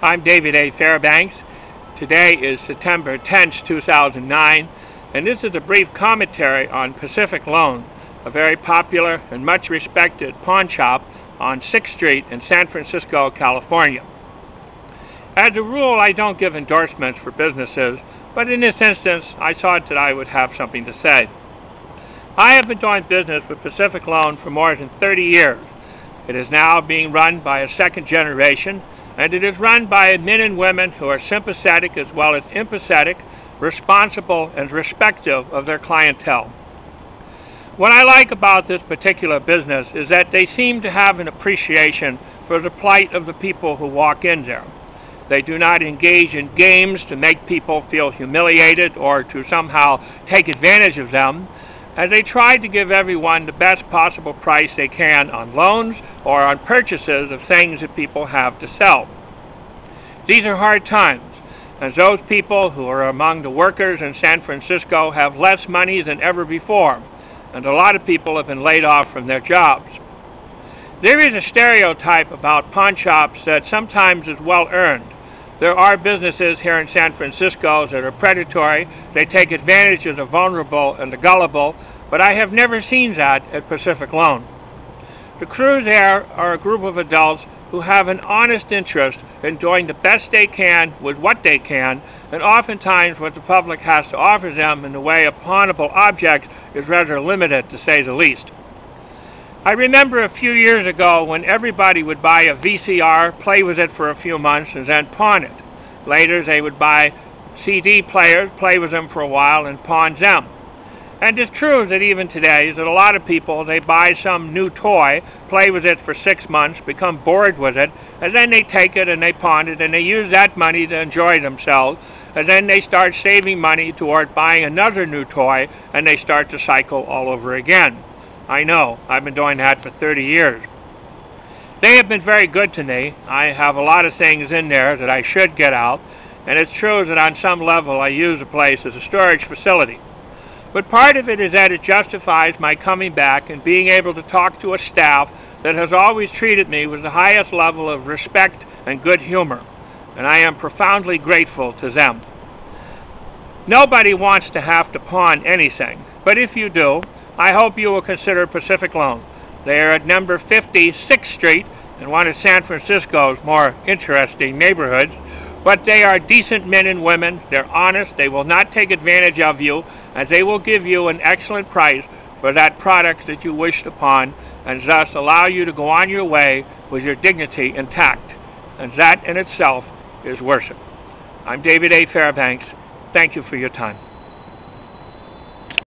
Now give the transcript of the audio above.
I'm David A. Fairbanks. Today is September 10th, 2009, and this is a brief commentary on Pacific Loan, a very popular and much respected pawn shop on 6th Street in San Francisco, California. As a rule, I don't give endorsements for businesses, but in this instance, I thought that I would have something to say. I have been doing business with Pacific Loan for more than 30 years. It is now being run by a second generation, and it is run by men and women who are sympathetic as well as empathetic, responsible, and respectful of their clientele. What I like about this particular business is that they seem to have an appreciation for the plight of the people who walk in there. They do not engage in games to make people feel humiliated or to somehow take advantage of them, as they try to give everyone the best possible price they can on loans or on purchases of things that people have to sell. These are hard times, as those people who are among the workers in San Francisco have less money than ever before, and a lot of people have been laid off from their jobs. There is a stereotype about pawn shops that sometimes is well earned. There are businesses here in San Francisco that are predatory. They take advantage of the vulnerable and the gullible, but I have never seen that at Pacific Loan. The crew there are a group of adults who have an honest interest in doing the best they can with what they can, and oftentimes what the public has to offer them in the way of pawnable objects is rather limited, to say the least. I remember a few years ago when everybody would buy a VCR, play with it for a few months, and then pawn it. Later they would buy CD players, play with them for a while, and pawn them. And it's true that even today that a lot of people, they buy some new toy, play with it for 6 months, become bored with it, and then they take it and they pawn it, and they use that money to enjoy themselves, and then they start saving money toward buying another new toy, and they start to cycle all over again. I know, I've been doing that for 30 years. They have been very good to me. I have a lot of things in there that I should get out, and it's true that on some level I use the place as a storage facility. But part of it is that it justifies my coming back and being able to talk to a staff that has always treated me with the highest level of respect and good humor, and I am profoundly grateful to them. Nobody wants to have to pawn anything, but if you do, I hope you will consider Pacific Loan. They are at number 50 6th Street in one of San Francisco's more interesting neighborhoods, but they are decent men and women. They're honest. They will not take advantage of you, and they will give you an excellent price for that product that you wish to pawn, and thus allow you to go on your way with your dignity intact. And that in itself is worship. I'm David A. Fairbanks. Thank you for your time.